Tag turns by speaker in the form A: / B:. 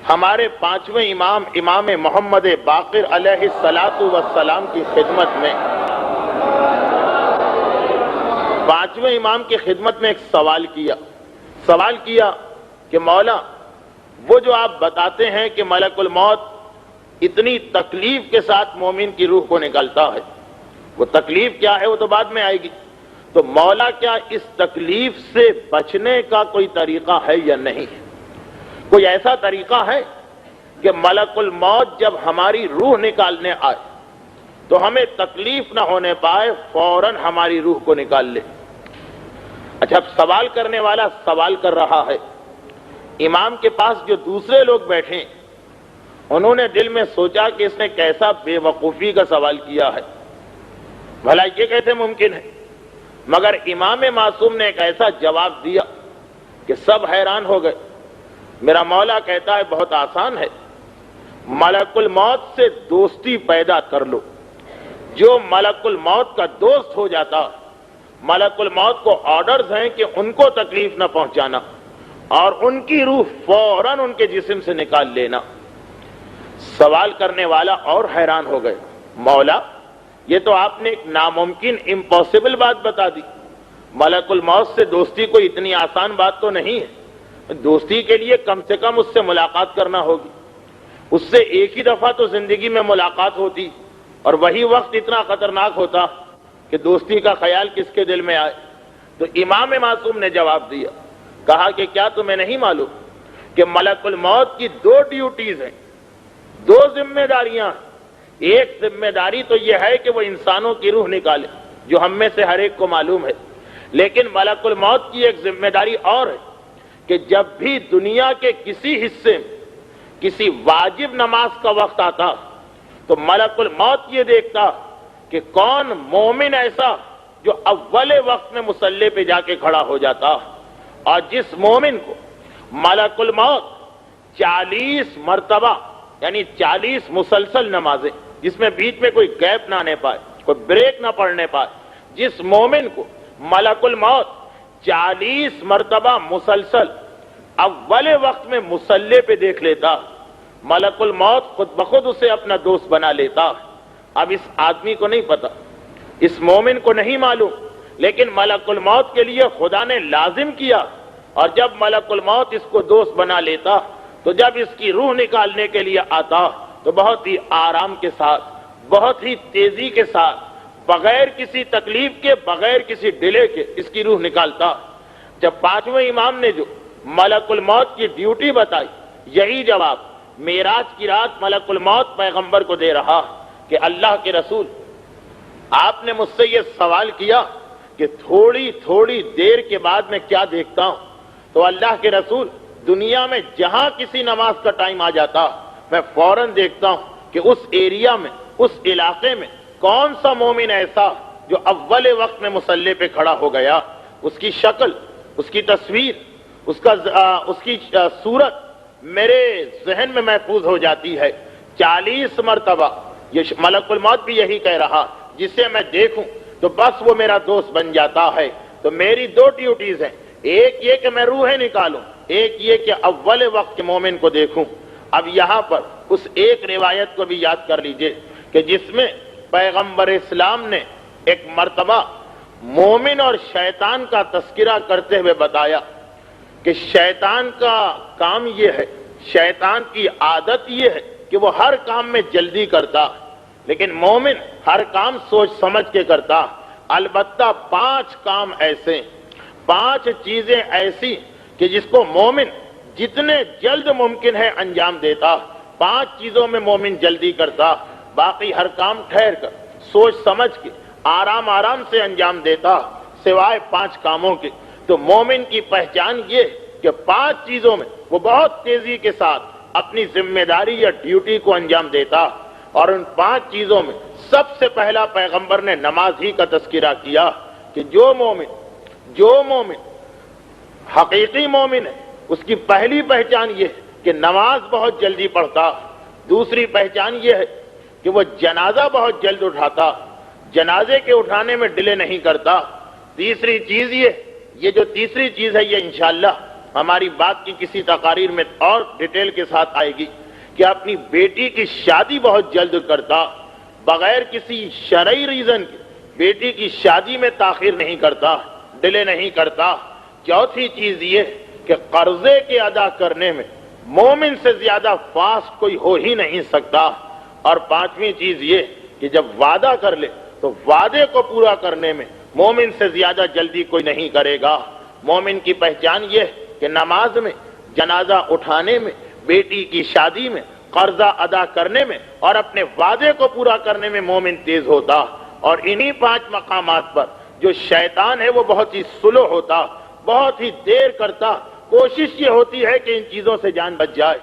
A: ہمارے پانچویں امام امام محمد باقر علیہ الصلاۃ والسلام کی خدمت میں پانچویں امام کی خدمت میں ایک سوال کیا کہ مولا وہ جو آپ بتاتے ہیں کہ ملک الموت اتنی تکلیف کے ساتھ مومن کی روح کو نکالتا ہے، وہ تکلیف کیا ہے وہ تو بعد میں آئے گی، تو مولا کیا اس تکلیف سے بچنے کا کوئی طریقہ ہے یا نہیں؟ کوئی ایسا طریقہ ہے کہ ملک الموت جب ہماری روح نکالنے آئے تو ہمیں تکلیف نہ ہونے پائے، فوراً ہماری روح کو نکال لے؟ اچھا، سوال کرنے والا سوال کر رہا ہے، امام کے پاس جو دوسرے لوگ بیٹھے انہوں نے دل میں سوچا کہ اس نے کیسا بے وقوفی کا سوال کیا ہے، بھلا یہ کیسے ممکن ہے؟ مگر امام معصوم نے ایک ایسا جواب دیا کہ سب حیران ہو گئے۔ میرا مولا کہتا ہے بہت آسان ہے، ملک الموت سے دوستی پیدا کر لو۔ جو ملک الموت کا دوست ہو جاتا، ملک الموت کو آرڈرز ہیں کہ ان کو تکلیف نہ پہنچانا اور ان کی روح فوراً ان کے جسم سے نکال لینا۔ سوال کرنے والا اور حیران ہو گئے، مولا یہ تو آپ نے ایک ناممکن امپاسبل بات بتا دی، ملک الموت سے دوستی کوئی اتنی آسان بات تو نہیں ہے، دوستی کے لیے کم سے کم اس سے ملاقات کرنا ہوگی، اس سے ایک ہی دفعہ تو زندگی میں ملاقات ہوتی، اور وہی وقت اتنا خطرناک ہوتا کہ دوستی کا خیال کس کے دل میں آئے؟ تو امام معصوم نے جواب دیا، کہا کہ کیا تمہیں نہیں معلوم کہ ملک الموت کی دو ڈیوٹیز ہیں، دو ذمہ داریاں ہیں۔ ایک ذمہ داری تو یہ ہے کہ وہ انسانوں کی روح نکالے، جو ہم میں سے ہر ایک کو معلوم ہے، لیکن ملک الموت کی ایک ذمہ داری اور ہے کہ جب بھی دنیا کے کسی حصے میں کسی واجب نماز کا وقت آتا تو ملک الموت یہ دیکھتا کہ کون مومن ایسا جو اول وقت میں مصلی پہ جا کے کھڑا ہو جاتا، اور جس مومن کو ملک الموت 40 مرتبہ یعنی 40 مسلسل نمازیں جس میں بیچ میں کوئی گیپ نہ آنے پائے، کوئی بریک نہ پڑنے پائے، جس مومن کو ملک الموت 40 مرتبہ مسلسل اول وقت میں مصلی پہ دیکھ لیتا، ملک الموت خود بخود اسے اپنا دوست بنا لیتا۔ اب اس آدمی کو نہیں پتا، اس مومن کو نہیں معلوم، لیکن ملک الموت کے لیے خدا نے لازم کیا، اور جب ملک الموت اس کو دوست بنا لیتا تو جب اس کی روح نکالنے کے لیے آتا تو بہت ہی آرام کے ساتھ، بہت ہی تیزی کے ساتھ، بغیر کسی تکلیف کے، بغیر کسی ڈیلے کے اس کی روح نکالتا۔ جب پانچویں امام نے جو ملک الموت کی ڈیوٹی بتائی، یہی جواب معراج کی رات ملک الموت پیغمبر کو دے رہا کہ اللہ کے رسول، آپ نے مجھ سے یہ سوال کیا کہ تھوڑی تھوڑی دیر کے بعد میں کیا دیکھتا ہوں، تو اللہ کے رسول دنیا میں جہاں کسی نماز کا ٹائم آ جاتا میں فوراً دیکھتا ہوں کہ اس ایریا میں، اس علاقے میں کون سا مومن ایسا جو اول وقت میں مصلی پہ کھڑا ہو گیا، اس کی شکل، اس کی تصویر، اس کی صورت میرے ذہن میں محفوظ ہو جاتی ہے 40 مرتبہ۔ یہ ملک الموت بھی یہی کہہ رہا، جسے میں دیکھوں تو بس وہ میرا دوست بن جاتا ہے۔ تو میری دو ڈیوٹیز ہیں، ایک یہ کہ میں روحیں نکالوں، ایک یہ کہ اول وقت کے مومن کو دیکھوں۔ اب یہاں پر اس ایک روایت کو بھی یاد کر لیجئے کہ جس میں پیغمبر اسلام نے ایک مرتبہ مومن اور شیطان کا تذکرہ کرتے ہوئے بتایا کہ شیطان کا کام یہ ہے، شیطان کی عادت یہ ہے کہ وہ ہر کام میں جلدی کرتا، لیکن مومن ہر کام سوچ سمجھ کے کرتا۔ البتہ 5 کام ایسے، 5 چیزیں ایسی کہ جس کو مومن جتنے جلد ممکن ہے انجام دیتا، 5 چیزوں میں مومن جلدی کرتا، باقی ہر کام ٹھہر کر سوچ سمجھ کے آرام آرام سے انجام دیتا، سوائے 5 کاموں کے۔ تو مومن کی پہچان یہ کہ 5 چیزوں میں وہ بہت تیزی کے ساتھ اپنی ذمہ داری یا ڈیوٹی کو انجام دیتا، اور ان 5 چیزوں میں سب سے پہلا پیغمبر نے نماز ہی کا تذکرہ کیا کہ جو مومن حقیقی مومن ہے اس کی پہلی پہچان یہ ہے کہ نماز بہت جلدی پڑھتا، دوسری پہچان یہ ہے کہ وہ جنازہ بہت جلد اٹھاتا، جنازے کے اٹھانے میں ڈیلے نہیں کرتا، تیسری چیز یہ جو تیسری چیز ہے یہ انشاءاللہ ہماری بات کی کسی تقاریر میں اور ڈیٹیل کے ساتھ آئے گی کہ اپنی بیٹی کی شادی بہت جلد کرتا، بغیر کسی شرعی ریزن کے بیٹی کی شادی میں تاخیر نہیں کرتا، ڈیلے نہیں کرتا۔ چوتھی چیز یہ کہ قرضے کے ادا کرنے میں مومن سے زیادہ فاسٹ کوئی ہو ہی نہیں سکتا۔ اور پانچویں چیز یہ کہ جب وعدہ کر لے تو وعدے کو پورا کرنے میں مومن سے زیادہ جلدی کوئی نہیں کرے گا۔ مومن کی پہچان یہ کہ نماز میں، جنازہ اٹھانے میں، بیٹی کی شادی میں، قرضہ ادا کرنے میں اور اپنے وعدے کو پورا کرنے میں مومن تیز ہوتا۔ اور انہی 5 مقامات پر جو شیطان ہے وہ بہت ہی سلو ہوتا، بہت ہی دیر کرتا۔ کوشش یہ ہوتی ہے کہ ان چیزوں سے جان بچ جائے۔